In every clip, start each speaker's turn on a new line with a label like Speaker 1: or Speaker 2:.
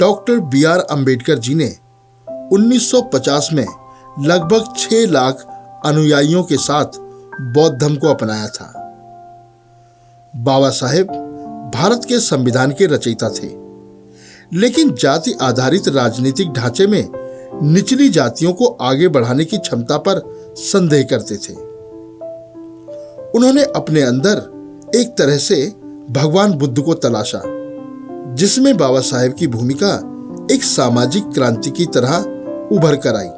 Speaker 1: Doctor B R. Ambedkar ji ने 1950 में लगभग 6 लाख अनुयायियों के साथ बौद्ध धर्म को अपनाया था। बाबा साहेब भारत के संविधान के रचयिता थे, लेकिन जाति आधारित राजनीतिक ढांचे में निचली जातियों को आगे बढ़ाने की क्षमता पर संदेह करते थे। उन्होंने अपने अंदर एक तरह से भगवान बुद्ध को तलाशा, जिसमें बाबा साहेब की भूमिका एक सामाजिक क्रांति की तरह उभर कर आई।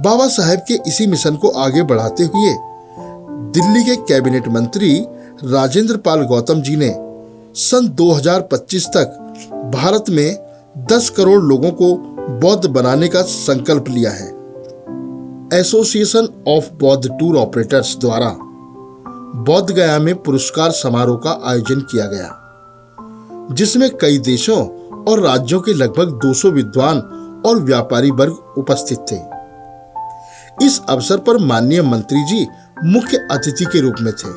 Speaker 1: बाबा साहेब के इसी मिशन को आगे बढ़ाते हुए दिल्ली के कैबिनेट मंत्री राजेंद्र पाल गौतम जी ने सन 2025 तक भारत में 10 करोड़ लोगों को बौद्ध बनाने का संकल्प लिया है। Association of Bauddh tour operators द्वारा बौद्ध गया में पुरस्कार समारोह का आयोजन किया गया, जिसमें कई देशों और राज्यों के लगभग 200 विद्वान और व्यापारी वर्ग उपस्थित थे। इस अवसर पर माननीय मंत्री जी मुख्य अतिथि के रूप में थे।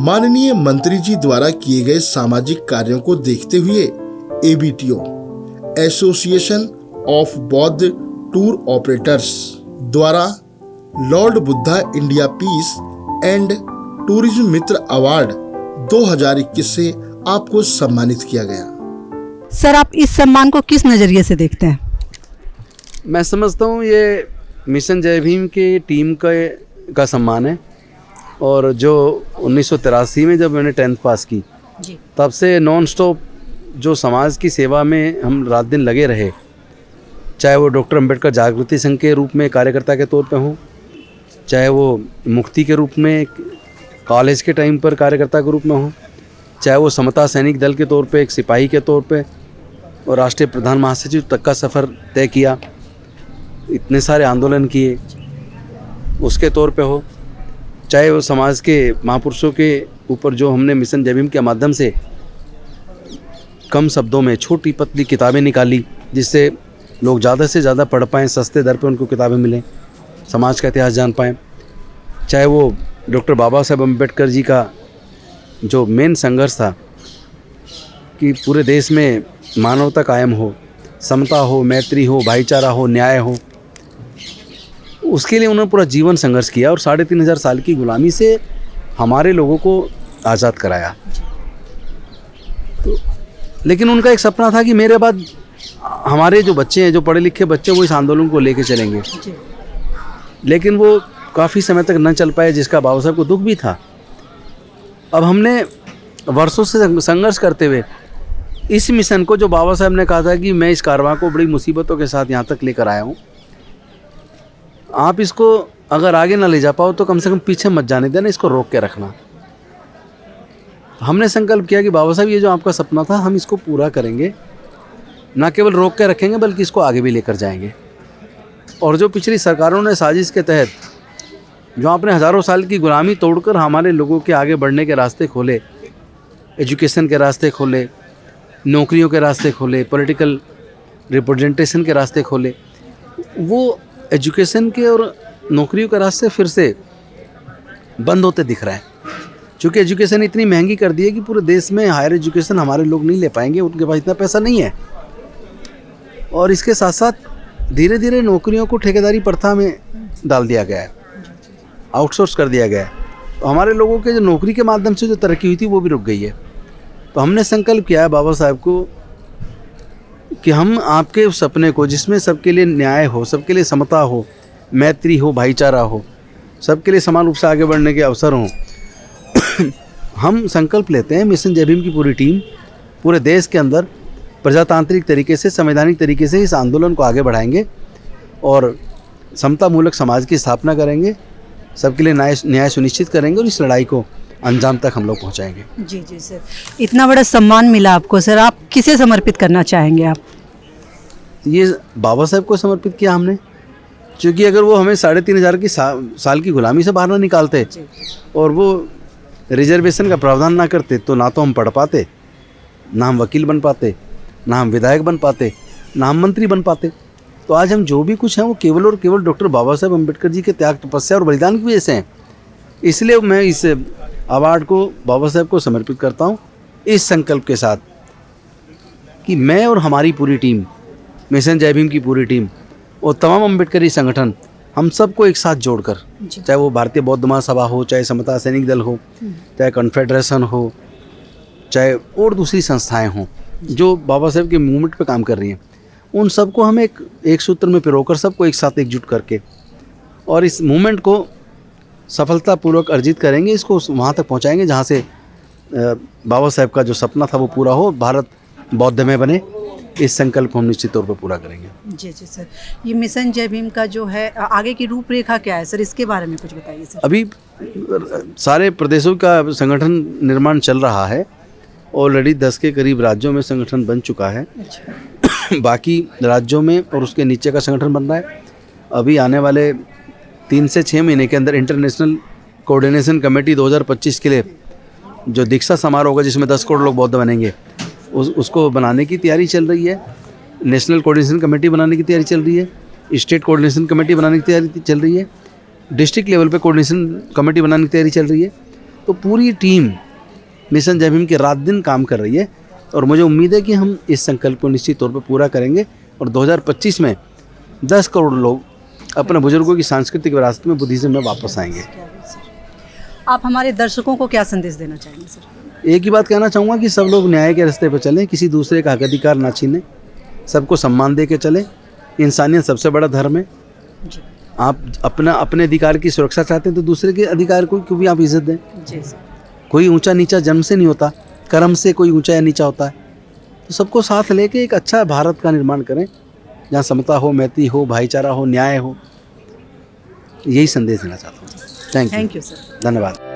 Speaker 1: माननीय मंत्री जी द्वारा किए गए सामाजिक कार्यों को देखते हुए ABTO, association of Bauddh tour operators द्वारा lord Buddha India peace and tourism Mitra award 2021 से आपको सम्मानित किया गया।
Speaker 2: सर, आप इस सम्मान को किस नजरिए से देखते हैं?
Speaker 3: मैं समझता हूँ ये मिशन जय भीम की टीम का सम्मान है, और जो 1983 में जब मैंने 10th पास की तब से नॉन स्टॉप जो समाज की सेवा में हम रात दिन लगे रहे, चाहे वो डॉक्टर अंबेडकर जागृति संघ के रूप में कार्यकर्ता के तौर पे हो, चाहे वो मुक्ति के रूप में कॉलेज के टाइम पर कार्यकर्ता के रूप में हो, चाहे वो समता सैनिक दल के तौर पे एक सिपाही के तौर पे और राष्ट्रीय प्रधान महासचिव तक का सफ़र तय किया, इतने सारे आंदोलन किए उसके तौर पे हो, चाहे वो समाज के महापुरुषों के ऊपर जो हमने मिशन जय भीम के माध्यम से कम शब्दों में छोटी पतली किताबें निकाली, जिससे लोग ज़्यादा से ज़्यादा पढ़ पाएँ, सस्ते दर पे उनको किताबें मिलें, समाज का इतिहास जान पाएँ, चाहे वो डॉक्टर बाबा साहेब अम्बेडकर जी का जो मेन संघर्ष था कि पूरे देश में मानवता कायम हो, समता हो, मैत्री हो, भाईचारा हो, न्याय हो, उसके लिए उन्होंने पूरा जीवन संघर्ष किया और 3500 साल की गुलामी से हमारे लोगों को आज़ाद कराया। तो लेकिन उनका एक सपना था कि मेरे बाद हमारे जो बच्चे हैं, जो पढ़े लिखे बच्चे, वो इस आंदोलन को लेके चलेंगे, लेकिन वो काफ़ी समय तक न चल पाए, जिसका बाबा साहब को दुख भी था। अब हमने वर्षों से संघर्ष करते हुए इस मिशन को, जो बाबा साहब ने कहा था कि मैं इस कारवां को बड़ी मुसीबतों के साथ यहाँ तक लेकर आया हूँ, आप इसको अगर आगे ना ले जा पाओ तो कम से कम पीछे मत जाने देना, इसको रोक के रखना। हमने संकल्प किया कि बाबा साहब ये जो आपका सपना था हम इसको पूरा करेंगे, ना केवल रोक के रखेंगे बल्कि इसको आगे भी लेकर जाएंगे। और जो पिछली सरकारों ने साजिश के तहत जो आपने हज़ारों साल की गुलामी तोड़कर हमारे लोगों के आगे बढ़ने के रास्ते खोले, एजुकेशन के रास्ते खोले, नौकरियों के रास्ते खोले, पॉलिटिकल रिप्रेजेंटेशन के रास्ते खोले, वो एजुकेशन के और नौकरियों के रास्ते फिर से बंद होते दिख रहा है। क्योंकि एजुकेशन इतनी महंगी कर दी है कि पूरे देश में हायर एजुकेशन हमारे लोग नहीं ले पाएंगे, उनके पास इतना पैसा नहीं है। और इसके साथ साथ धीरे धीरे नौकरियों को ठेकेदारी प्रथा में डाल दिया गया है, आउटसोर्स कर दिया गया है। तो हमारे लोगों के जो नौकरी के माध्यम से जो तरक्की हुई थी वो भी रुक गई है। तो हमने संकल्प किया है बाबा साहब को कि हम आपके उस सपने को, जिसमें सबके लिए न्याय हो, सबके लिए समता हो, मैत्री हो, भाईचारा हो, सबके लिए समान रूप से आगे बढ़ने के अवसर हों, हम संकल्प लेते हैं मिशन जय भीम की पूरी टीम पूरे देश के अंदर प्रजातांत्रिक तरीके से, संवैधानिक तरीके से इस आंदोलन को आगे बढ़ाएंगे और समतामूलक समाज की स्थापना करेंगे, सबके लिए न्याय सुनिश्चित करेंगे और इस लड़ाई को अंजाम तक हम लोग पहुंचाएंगे।
Speaker 2: जी जी सर, इतना बड़ा सम्मान मिला आपको सर, आप किसे समर्पित करना चाहेंगे? आप
Speaker 3: ये बाबा साहब को समर्पित किया हमने, क्योंकि अगर वो हमें 3500 की साल की गुलामी से बाहर ना निकालते और वो रिजर्वेशन का प्रावधान ना करते तो ना तो हम पढ़ पाते, ना हम वकील बन पाते, ना हम विधायक बन पाते, ना हम मंत्री बन पाते। तो आज हम जो भी कुछ हैं वो केवल और केवल डॉक्टर बाबा साहेब अम्बेडकर जी के त्याग, तपस्या और बलिदान की वजह से हैं। इसलिए मैं इस अवार्ड को बाबा साहेब को समर्पित करता हूँ, इस संकल्प के साथ कि मैं और हमारी पूरी टीम, मिशन जय भीम की पूरी टीम और तमाम अम्बेडकरी संगठन, हम सबको एक साथ जोड़कर, चाहे वो भारतीय बौद्ध महासभा हो, चाहे समता सैनिक दल हो, चाहे कॉन्फेडरेशन हो, चाहे और दूसरी संस्थाएं हों जो बाबा साहेब के मूवमेंट पे काम कर रही हैं, उन सबको हम एक सूत्र में पिरोकर सबको एक साथ एकजुट करके और इस मूवमेंट को सफलतापूर्वक अर्जित करेंगे, इसको वहाँ तक पहुँचाएंगे जहाँ से बाबा साहेब का जो सपना था वो पूरा हो, भारत बौद्धमय बने। इस संकल्प को हम निश्चित तौर पर पूरा करेंगे।
Speaker 2: जी जी सर, ये मिशन जय भीम का जो है आगे की रूपरेखा क्या है सर, इसके बारे में कुछ बताइए सर।
Speaker 3: अभी सारे प्रदेशों का संगठन निर्माण चल रहा है, ऑलरेडी 10 के करीब राज्यों में संगठन बन चुका है। बाकी राज्यों में और उसके नीचे का संगठन बन रहा है। अभी आने वाले 3 से 6 महीने के अंदर इंटरनेशनल कोऑर्डिनेशन कमेटी 2025 के लिए जो दीक्षा समारोह होगा जिसमें 10 करोड़ लोग बौद्ध बनेंगे, उसको बनाने की तैयारी चल रही है। नेशनल कोऑर्डिनेशन कमेटी बनाने की तैयारी चल रही है, स्टेट कोऑर्डिनेशन कमेटी बनाने की तैयारी चल रही है, डिस्ट्रिक्ट लेवल पे कोऑर्डिनेशन कमेटी बनाने की तैयारी चल रही है। तो पूरी टीम मिशन जय भीम की रात दिन काम कर रही है और मुझे उम्मीद है कि हम इस संकल्प को निश्चित तौर पर पूरा करेंगे और 2025 में 10 करोड़ लोग अपने बुजुर्गों की सांस्कृतिक विरासत में, बुद्धिज्म में वापस आएंगे।
Speaker 2: आप हमारे दर्शकों को क्या संदेश देना चाहेंगे सर?
Speaker 3: एक ही बात कहना चाहूँगा कि सब लोग न्याय के रास्ते पर चलें, किसी दूसरे का हक अधिकार ना छीनें, सबको सम्मान दे के चलें। इंसानियत सबसे बड़ा धर्म है। आप अपने अधिकार की सुरक्षा चाहते हैं तो दूसरे के अधिकार को भी आप इज्जत दें।
Speaker 2: जी सर।
Speaker 3: कोई ऊंचा नीचा जन्म से नहीं होता, कर्म से कोई ऊंचा या नीचा होता है। तो सबको साथ लेके एक अच्छा भारत का निर्माण करें जहाँ समता हो, मैत्री हो, भाईचारा हो, न्याय हो। यही संदेश देना चाहता हूँ। थैंक यू सर, धन्यवाद।